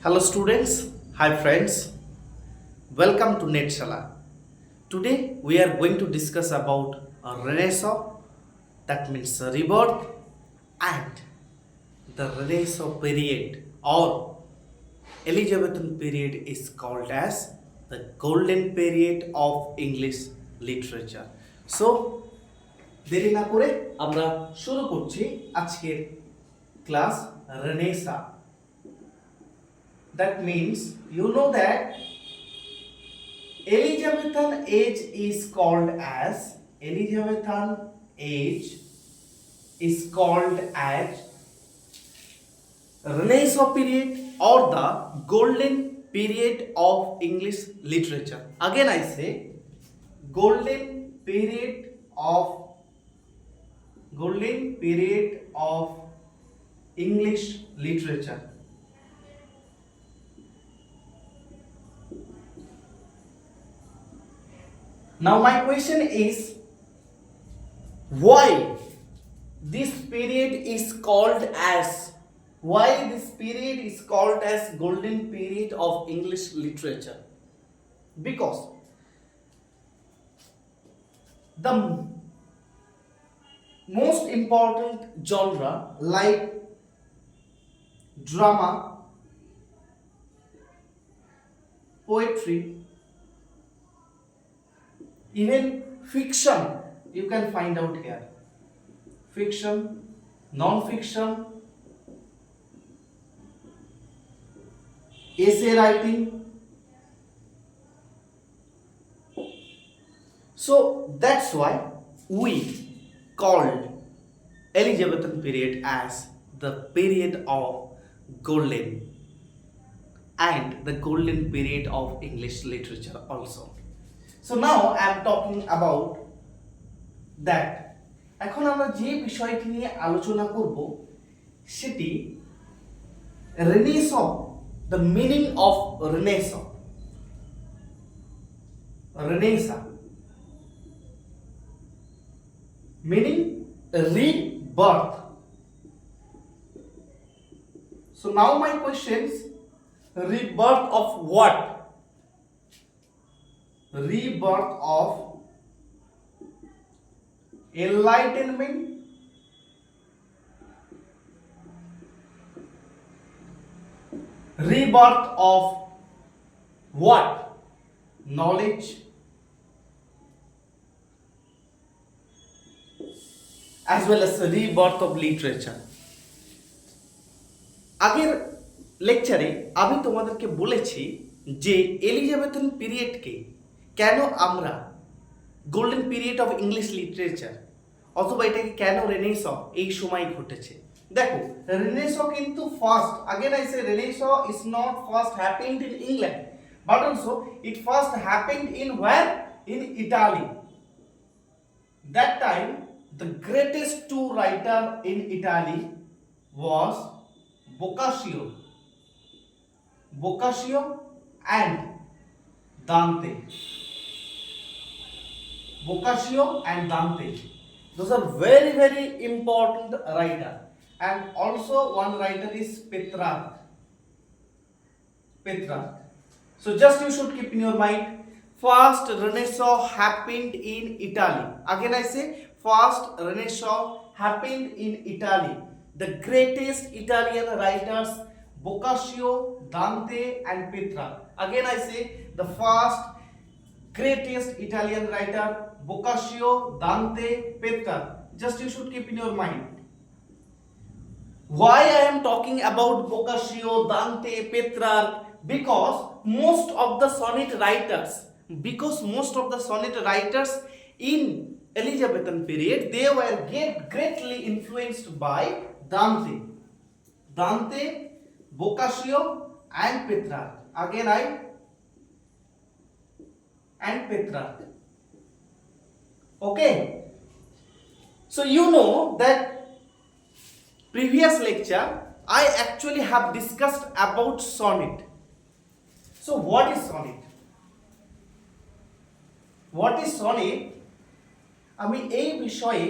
Hello students, hi friends, welcome to NETSHALA. Today we are going to discuss about a Renaissance, that means a rebirth, and the Renaissance period or Elizabethan period is called as the golden period of English literature. So দেরি না করে আমরা শুরু করছি আজকের class Renaissance. That means you know that Elizabethan age is called as Renaissance period or the golden period of English literature. Again I say golden period of English literature. Now my question is, why this period is called as golden period of English literature? Because the most important genre like drama, poetry, even fiction you can find out here. Fiction, non-fiction, essay writing. So that's why we called Elizabethan period as the period of golden and the golden period of English literature also. So now I am talking about that. এখন আমরা যে বিষয়টি নিয়ে আলোচনা করব সেটি Renaissance, the meaning of Renaissance. Meaning rebirth. So now my questions, rebirth of what? Rebirth of enlightenment, rebirth of what? Knowledge, as well as the rebirth of literature. আগের লেকচারে আমি তোমাদেরকে বলেছি যে এলিজাবেথন পিরিয়ডকে কেন আমরা golden period of English literature অথবা এটাকে কেন রেনেসঁ এই সময় ঘটেছে। দেখো রেনেসঁ কিন্তু first, again I say renaissance is not first happened in England but also it first happened in where? In Italy. That time the greatest two writer in Italy was Boccaccio and Dante. Those are very, very important writer. And also one writer is Petrarch. So just you should keep in your mind, first Renaissance happened in Italy. Again I say, first Renaissance happened in Italy. The greatest Italian writers Boccaccio, Dante and Petrarch. Again I say, the first greatest Italian writer Boccaccio, Dante, Petrarch. Just you should keep in your mind. Why I am talking about Boccaccio, Dante, Petrarch? Because most of the sonnet writers in Elizabethan period, they were greatly influenced by Dante, Boccaccio and Petrarch. Petrarch. Okay. So you know that previous lecture I actually have discussed about sonnet. So what is sonnet? আমি এই বিষয়ে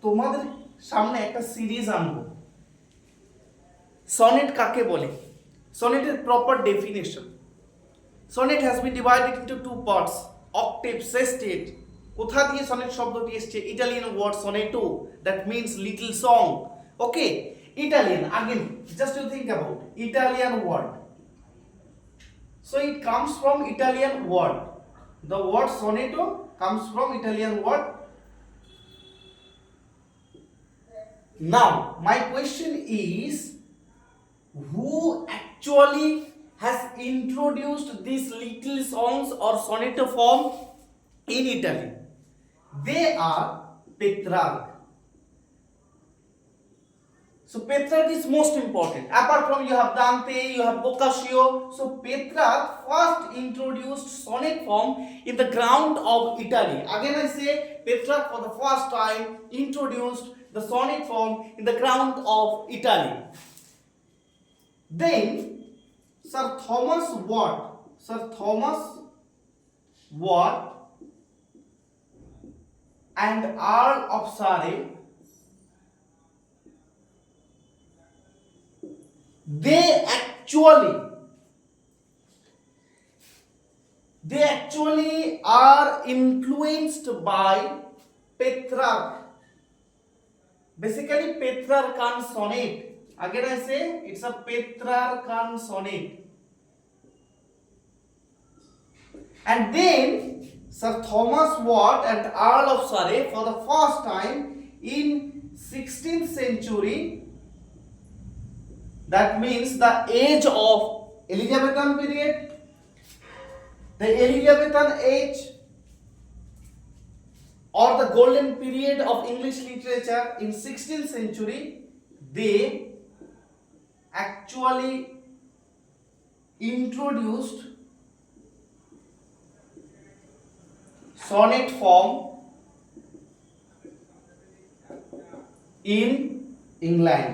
তোমাদের সামনে একটা series আনবো। Sonnet কাকে বলে? Sonnet proper definition. Sonnet has been divided into two parts, octave, sestet. কোথা দিয়ে সনেট শব্দটি এসেছে? Italian word sonetto, that means little song. Okay, Italian, again just you think about Italian word. So it comes from Italian word. The word sonetto comes from Italian word. Now my question is, who actually has introduced these little songs or sonetto form in Italy? They are Petrarch. So Petrarch is most important. Apart from you have Dante, you have Boccaccio. So Petrarch first introduced sonnet form in the ground of Italy. Again I say Petrarch for the first time introduced the sonnet form in the ground of Italy. Then Sir Thomas Watt and Earl of Surrey, they actually are influenced by Petrarch. Basically Petrarchan sonnet. Again I say it's a Petrarchan sonnet. And then Sir Thomas Watt and Earl of Surrey for the first time in 16th century, that means the age of Elizabethan period, the Elizabethan age or the golden period of English literature in 16th century, they actually introduced sonnet form in England.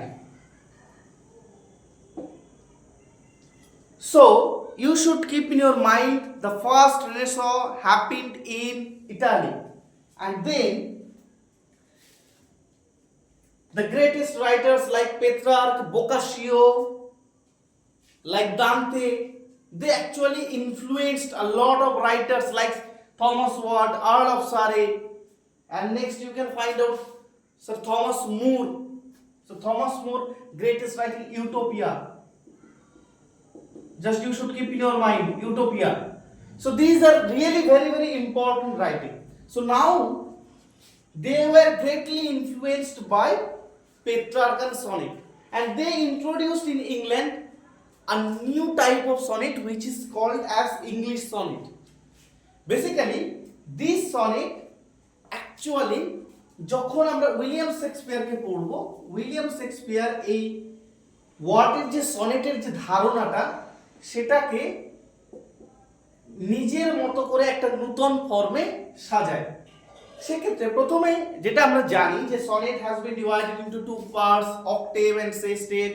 So you should keep in your mind the first Renaissance happened in Italy, and then the greatest writers like Petrarch, Boccaccio, like Dante, they actually influenced a lot of writers like Thomas Watt, Earl of Surrey, and next you can find out Sir Thomas More. So Thomas More, greatest writing Utopia. Just you should keep in your mind Utopia. So these are really very very important writing. So now they were greatly influenced by Petrarchan sonnet, and they introduced in England a new type of sonnet which is called as English sonnet. Basically this sonnet actually যখন আমরা William শেক্সপিয়ারকে পড়ব, William Shakespeare এই ওয়ার্ডের যে সনেটের যে ধারণাটা সেটাকে নিজের মতো করে একটা নতুন ফর্মে সাজায়। সেক্ষেত্রে প্রথমে যেটা আমরা জানি যে sonnet has been divided into two parts, octave and sestet.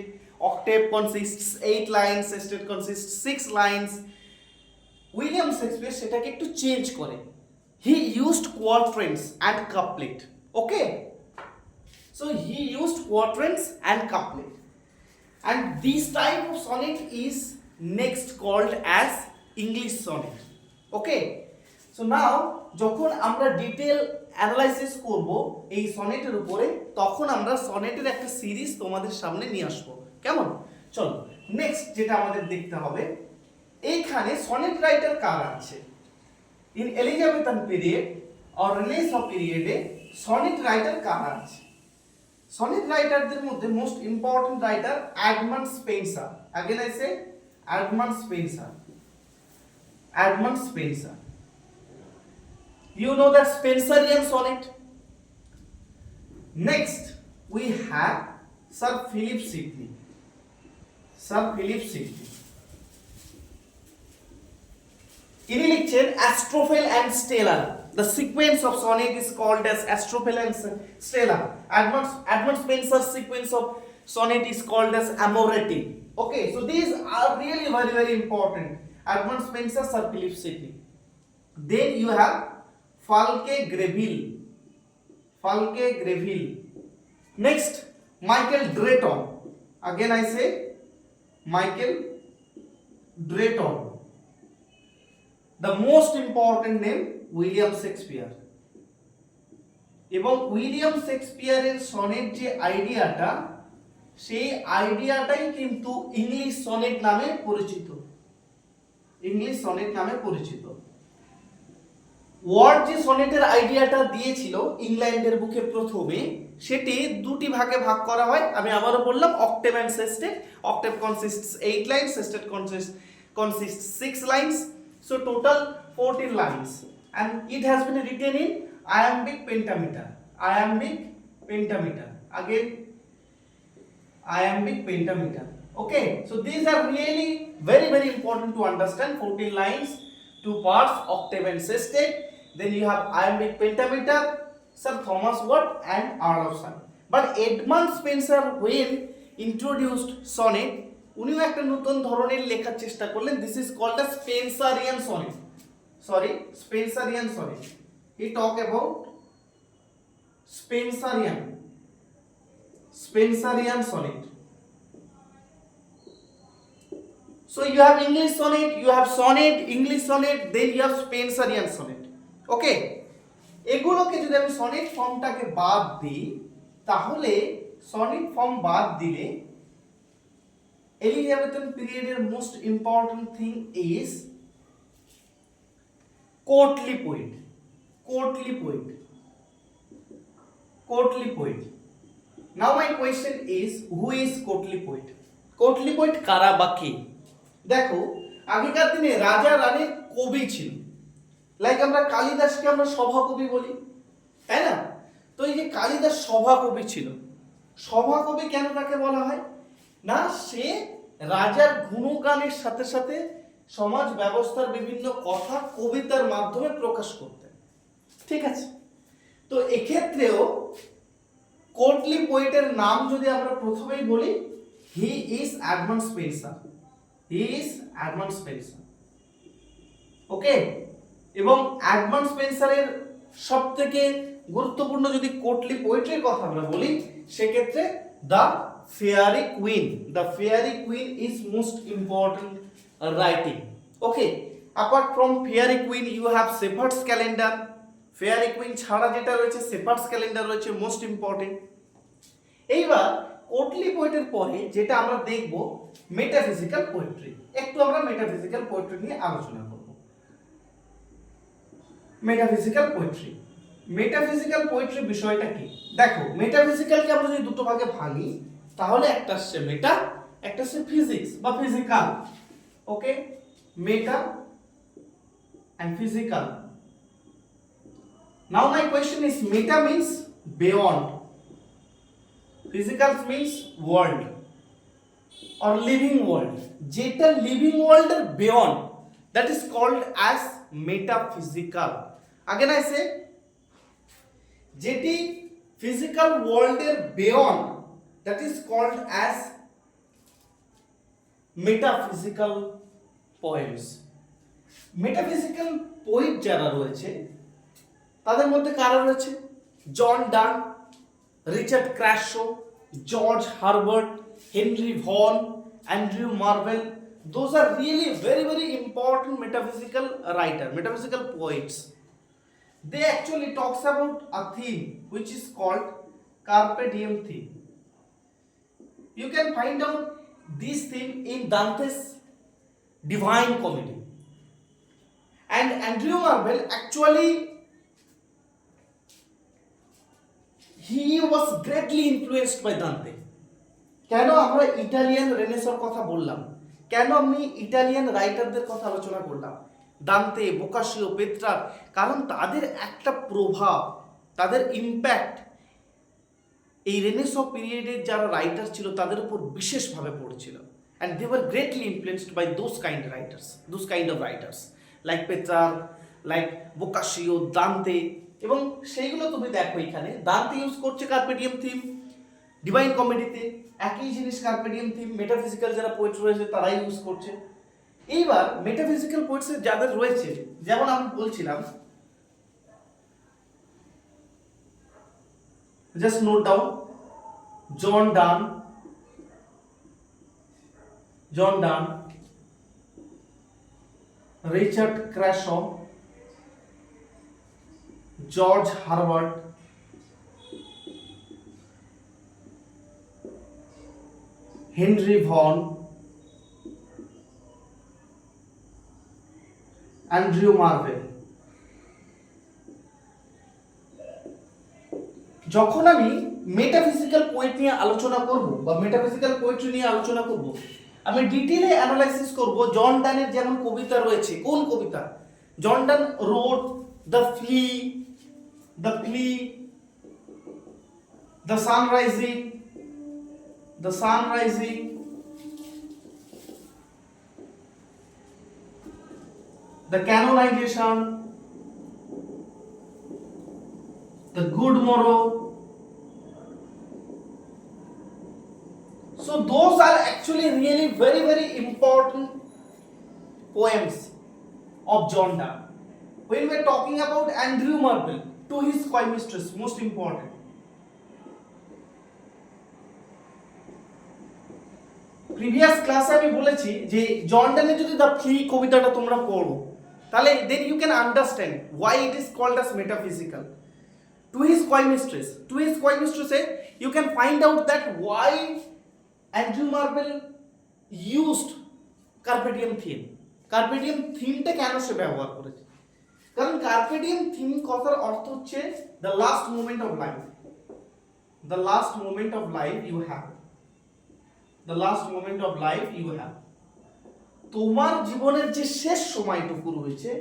Octave consists 8 lines, sestet consists 6 lines. William Shakespeare সেটাকে একটু চেঞ্জ করে. He used quatrains and couplet. Okay, so he used quatrains and couplet, and this type of sonnet is next called as English sonnet. Okay, so now যখন আমরা detail analysis করব এই সনেটের উপরে, তখন আমরা সনেটের একটা সিরিজ তোমাদের সামনে নিয়ে আসব। কেমন? চলো নেক্সট যেটা আমাদের দেখতে হবে, এইখানে সনেট রাইটার কারা আছে। In Elizabethan period or renaissance পিরিয়ডে সনেট রাইটার কারা আছে? সনেট রাইটারদের মধ্যে most important writer Edmund Spencer. Again I say Edmund Spenser. Edmund Spenser. You know that Spenserian sonnet. Next we have Sir Philip Sidney. Sir Philip Sidney. ইনি লিখছেন Astrophel and Stella. The sequence of sonnet is called as Astrophel and Stella. Edmund Spenser's sequence of sonnet is called as Amoretti. Okay, so these are really very very important. Edmund Spenser, Sir Philip Sidney. Then you have Falke Greville. Falke Greville. Next, Michael Drayton. Again I say Michael Drayton. The most important name William Shakespeare. এবং William শেক্সপিয়ারের sonnet যে আইডিয়াটা, সেই আইডিয়াটাই কিন্তু English sonnet নামে পরিচিত। English sonnet নামে পরিচিত। Word যে সনেটের আইডিয়াটা দিয়েছিল ইংল্যান্ডের বুকে প্রথমে, সেটি দুটি ভাগে ভাগ করা হয়। আমি আবারও বললাম, octave and sestet. Octave consists 8 lines, sestet consists 6 lines, so total 14 lines, and it has been written in iambic pentameter. Iambic pentameter, again iambic pentameter. Okay, so these are really very important to understand. 14 lines, two parts, octave and sestet. Then you have iambic pentameter, Sir Thomas Watt and Earl of Surrey. But Edmund Spenser, when introduced sonnet, উনিও একটা নতুন ধরনের লেখার চেষ্টা করলেন। This is called a Spencerian sonnet. Spencerian sonnet. He talk about Spencerian sonnet. So you have English sonnet, you have sonnet, English sonnet, then you have Spencerian sonnet. Okay, এগুলোকে যদি আমি সনেট ফর্মটাকে বাদ দিই, তাহলে সনেট ফর্ম বাদ দিলে Elizabethan পিরিয়ডের most important thing is courtly poet. Now my question is, who is courtly poet? Courtly poet কারা বা কে? দেখো, আগেকার দিনে রাজা রানীর কবি ছিল। লাইক আমরা কালিদাসকে আমরা সভাকবি বলি, তাই না? তো এই যে কালিদাস সভাকবি ছিল, সভাকবি কেন তাকে বলা হয়? না, সে রাজার গুণগানের সাথে সাথে সমাজ ব্যবস্থার বিভিন্ন কথা কবিতার মাধ্যমে প্রকাশ করতেন। ঠিক আছে, তো এক্ষেত্রেও কোর্টলি পোয়েটের নাম যদি আমরা প্রথমেই বলি, হি ইজ এডমন্ড স্পেন্সার। ওকে, এবং এডমন্ড স্পেন্সারের সবথেকে গুরুত্বপূর্ণ যদি কোর্টলি পোয়েট্রির কথা আমরা বলি, সেক্ষেত্রে the Faerie Queene is most important writing. Okay, apart from Faerie Queene you have Shepherd's Calendar. Faerie Queene ছাড়া যেটা রয়েছে, শেফার্ডস ক্যালেন্ডার রয়েছে, মোস্ট ইম্পর্টেন্ট। এইবার কোর্টলি পোয়েটের পরে যেটা আমরা দেখব, মেটাফিজিক্যাল পোয়েট্রি। একটু আমরা মেটাফিজিক্যাল পোয়েট্রি নিয়ে আলোচনা করব। মেটাফিজিক্যাল পোয়েট্রি বিষয়টা কি? দেখো, মেটাফিজিক্যালকে আমরা যদি দুটো ভাগে ভাঙি, তাহলে একটা আসছে মেটা, একটা আসছে ফিজিক্স বা physical. Okay, meta and physical. Now my question is, meta means beyond, physical means world or living world. যেটা living world এর beyond, that is called as metaphysical. Again I say, যেটি physical world এর beyond, that is called as metaphysical poems. Metaphysical poet যারা রয়েছে, তাদের মধ্যে কারা রয়েছে? John Donne, Richard Crashaw, George Herbert, Henry Vaughan, Andrew Marvell. Those are really very important metaphysical writer, metaphysical poets. They actually talks about a theme which is called carpe diem theme. You can find out this theme in Dante's Divine Comedy. And Andrew Marvell actually, he was greatly influenced by Dante. কেন আমরা Italian রেনেসার কথা বললাম, কেন আমি Italian রাইটারদের কথা আলোচনা করলাম, দান্তে, বোকাসিও, পেত্রার? কারণ তাদের একটা প্রভাব, তাদের ইম্প্যাক্ট এই রেনেসাঁ পিরিয়ডের যারা রাইটার ছিল তাদের উপর বিশেষভাবে পড়েছিল। and they were greatly influenced by those kind of writers like Petrarch, like Boccaccio, Dante. এবং সেইগুলো তুমি দেখো, এখানে দান্তে ইউজ করছে কার্পেডিয়াম থিম, ডিভাইন কমেডিতে একই জিনিস কার্পেডিয়াম থিম, মেটাফিজিক্যাল যারা পোয়েট রয়েছে তারাই ইউজ করছে। এইবার মেটাফিজিক্যাল পোয়েটস যাদের রয়েছে, যেমন আমি বলছিলাম, just note down, John Donne, Richard Crashaw, George Herbert, Henry Vaughan, Andrew Marvell. যখন আমি মেটাফিজিক্যাল পোয়েট নিয়ে আলোচনা করব বা মেটাফিজিক্যাল পোয়েট্রি নিয়ে আলোচনা করব, আমি ডিটেইলে অ্যানালাইসিস করব জন ডানের যেমন কবিতা রয়েছে। কোন কবিতা? John Donne wrote the flea, the sun rising, the canonization, the good morrow. So those are actually really very very important poems of John Donne. When we are talking about Andrew Marvell, to his coy mistress, most important. Previous ক্লাসে আমি বলেছি যে জন ডানের যদি the flea কবিতাটা তোমরা পড়ো, তাহলে then you can understand why it is called as metaphysical. To his coy মিস্ট্রেসে you can find out that why Andrew Marvell used carpe diem theme. Carpe diem থিমটা কেন সে ব্যবহার করেছে? কারণ কার্পেডিয়াম থিম কথার অর্থ হচ্ছে the last moment of life, the last moment of life you have, the last moment of life you have. তোমার জীবনের যে শেষ সময়টুকু রয়েছে,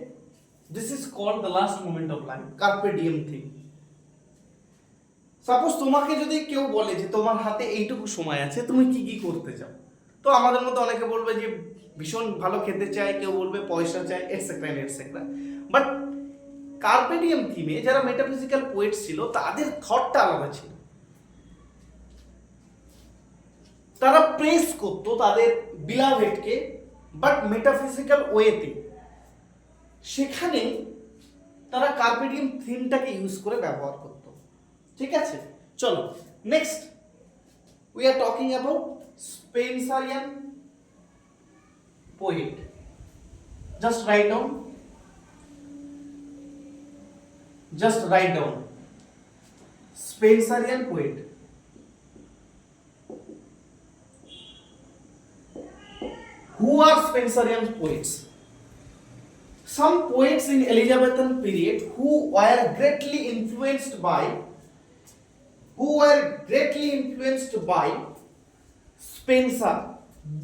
this is called the last moment of life, carpe diem thing. Suppose তোমাকে যদি কেউ বলে যে তোমার হাতে এইটুকু সময় আছে, তুমি কি কি করতে চাও, তো আমাদের মধ্যে অনেকে বলবে যে ভীষণ ভালো খেতে চায়, কেউ বলবে পয়সা চায়, এটসেট্রা। বাট কার্পে ডিএম থিমে যারা মেটাফিজিক্যাল পোয়েট ছিল, তাদের থটটা আলাদা ছিল। তারা প্রেস করতো তাদের বিলাভেডকে, বাট মেটাফিজিক্যাল ওয়েতে। সেখানে তারা কার্পে ডিএম থিমটাকে ইউজ করে ব্যবহার করতো। ঠিক আছে, চলো next we are talking about Spenserian poet. Just write down Spenserian poet. Who are Spenserian poets? Some poets in Elizabethan period who were greatly influenced by Spenser.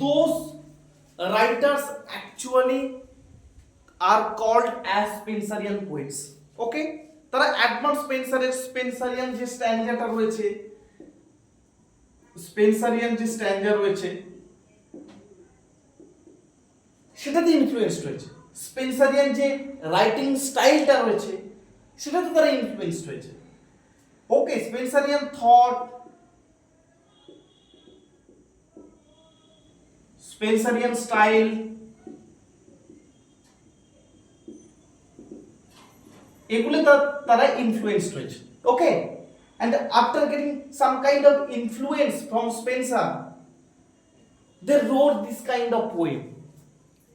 Those writers actually are called as Spenserian poets. Okay? তারা Edmund স্পেন্সারের Spenserian যে স্ট্যান্ডাটা রয়েছে, সেটাতে influenced হয়েছে। Spenserian যে writing স্টাইলটা রয়েছে, সেটাতে তারা ইনফ্লুয়েন্সড হয়েছে। ওকে, স্পেন্সারিয়ান থট, স্পেন্সারিয়ান স্টাইল, এগুলো তারা ইনফ্লুয়েন্সড হয়েছে। ওকে, and after getting some kind of influence from Spencer, they wrote this kind of poem.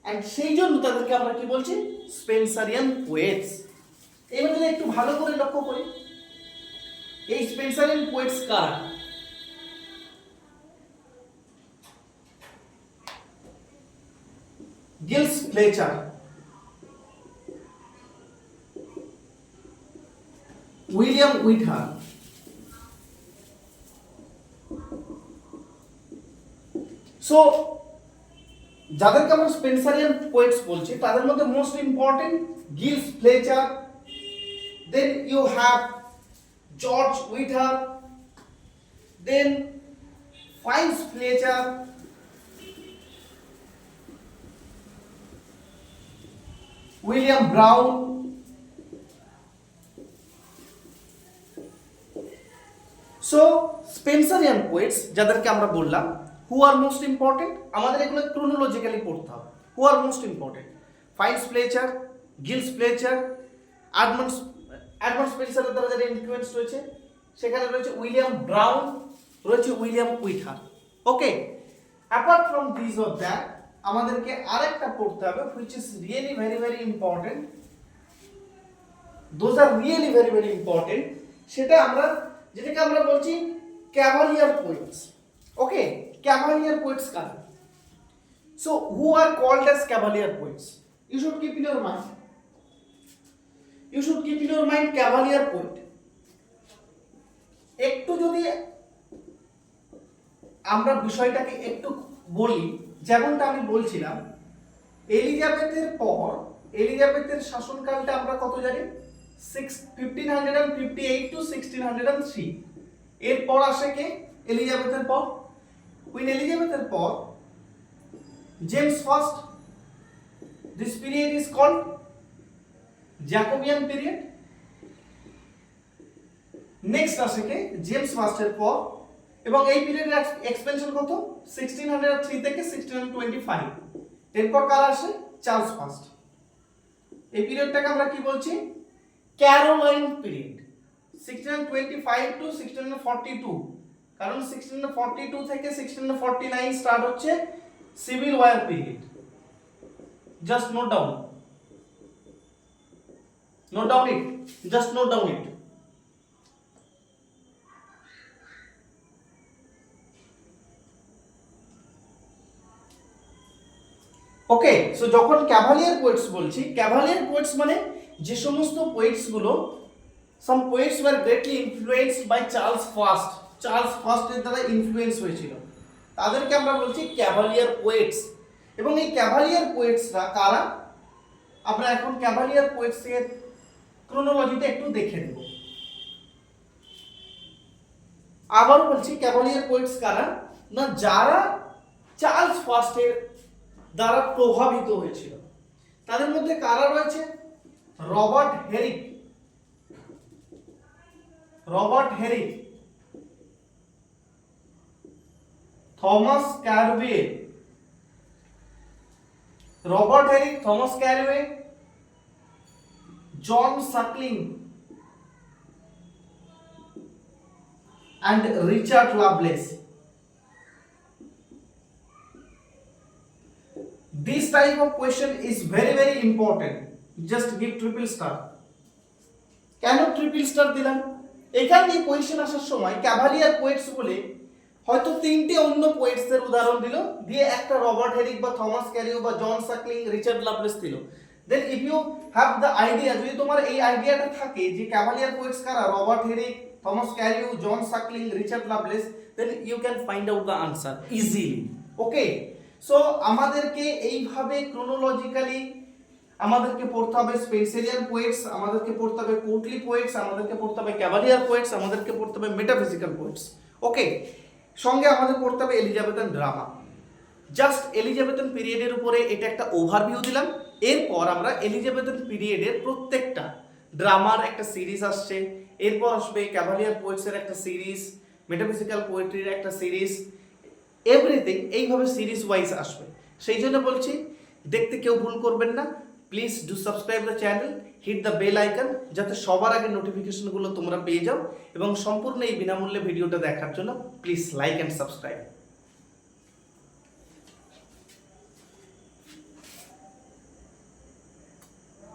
And সেই জন্য তাদেরকে আমরা কি বলছি? Spenserian poets. এবার যদি একটু ভালো করে লক্ষ্য করি, এই স্পেন্সারিয়ান পোয়েটস কারা? Giles Fletcher, William Wither, so যাদেরকে আমরা স্পেন্সারিয়ান পোয়েটস বলছি, তাদের মধ্যে most important Giles Fletcher, then you have George Wither, then Phineas Fletcher, William Browne. So Spenserian poets যাদেরকে আমরা বললাম, who are most important, আমাদের এগুলো ক্রোনোলজিক্যালি পড়তে হবে। who are most important? Phineas Fletcher, Giles Fletcher, Edmund স্পেন্সারের দ্বারা যারা ইনফ্লুয়েন্স রয়েছে, সেখানে রয়েছে উইলিয়াম ব্রাউন, রয়েছে William Wither. Okay, apart from this or that, আমাদেরকে আরেকটা পড়তে হবে which is really very very important. Those are really very very important. সেটা আমরা যেটাকে আমরা বলছি ক্যাভালিয়ার পোয়েটস। ওকে, ক্যাভালিয়ার পোয়েটস কারা? So who are called as cavalier poets? You should keep in your mind. You should keep in your mind cavalier poet. একটু যদি আমরা বিষয়টাকে একটু বলি, যেমনটা আমি বলছিলাম, এলিজাবেথের শাসনকালটা আমরা কত জানি? 1558 to 1603। এরপর আসে কে? এলিজাবেথের পর। কুইন এলিজাবেথের পর James first. This period is called Jacobean period. Next আসে কে? জেমস ফার্স্টের পর, এবং এই পিরিয়ডের এক্সপেনশন কত? 1603 থেকে 1625। এরপর কার আসে? Charles first. এই পিরিয়ডটাকে আমরা কি বলছি? Caroline period. 1625 টু 1642, কারণ 1642 থেকে 1649 স্টার্ট হচ্ছে Civil War period. Just note down it, just note down it. Okay, so যখন ক্যাভালিয়ার পোয়েটস বলছি, ক্যাভালিয়ার পোয়েটস মানে যে সমস্ত পোয়েটস গুলো, some poets were greatly influenced by Charles ফার্স্টের দ্বারা ইনফ্লুয়েন্স হয়েছিল, তাদেরকে আমরা বলছি ক্যাভালিয়ার পোয়েটস। এবং এই ক্যাভালিয়ার পোয়েটসরা কারা? আমরা এখন ক্যাভালিয়ার পোয়েটস এর ক্রোনোলজিটা একটু দেখে নেব। আবার বলছি, ক্যাভালিয়ার পোয়েটস কারা? না, যারা চার্লস ফার্স্টের দ্বারা প্রভাবিত হয়েছিল। তাদের মধ্যে কারা রয়েছে? Robert Herrick, Thomas Carew, John Suckling and Richard Lovelace. This type of question is very very important. Just give triple star. কেন ট্রিপল স্টার দিলাম? এখানে এই কোয়েশ্চেন আসার সময় ক্যাভালিয়ার পোয়েটস বলে হয়তো তিনটে অন্য পোয়েটসের উদাহরণ দিল, দিয়ে একটা রবার্ট হেরিক বা থমাস ক্যারিও বা জন সাকলিং, রিচার্ড লাভলেস দিল। Then if you have the idea, যদি তোমার এই আইডিয়াটা থাকে যে ক্যাভালিয়ার পোয়েটস কারা, Robert Herrick, Thomas Carew, John Suckling, Richard Lovelace, then you can find out the answer easily. Okay, so আমাদেরকে এইভাবে ক্রোনোলজিক্যালি আমাদেরকে পড়তে হবে স্পেন্সারিয়ান পোয়েটস, আমাদেরকে পড়তে হবে কোর্টলি পোয়েটস, আমাদেরকে পড়তে হবে ক্যাভালিয়ার পোয়েটস, আমাদেরকে পড়তে হবে মেটাফিজিক্যাল পোয়েটস। ওকে, সঙ্গে আমাদের পড়তে হবে এলিজাবেথান ড্রামা। জাস্ট এলিজাবেথান পিরিয়ডের উপরে এটা একটা ওভারভিউ দিলাম। এরপর আমরা এলিজাবেথান পিরিয়ডের প্রত্যেকটা ড্রামার একটা সিরিজ আসছে, এরপর আসবে ক্যাভালিয়ার পোয়েটসের একটা সিরিজ, মেটাফিজিক্যাল পোয়েট্রির একটা সিরিজ, এভরিথিং এইভাবে সিরিজ ওয়াইজ আসবে। সেই জন্য বলছি, দেখতে কেউ ভুল করবেন না। Please do subscribe the channel, hit the bell icon, যাতে সবার আগে নোটিফিকেশনগুলো তোমরা পেয়ে যাও। এবং সম্পূর্ণ এই বিনামূল্যে ভিডিওটা দেখার জন্য প্লিজ লাইক অ্যান্ড সাবস্ক্রাইব।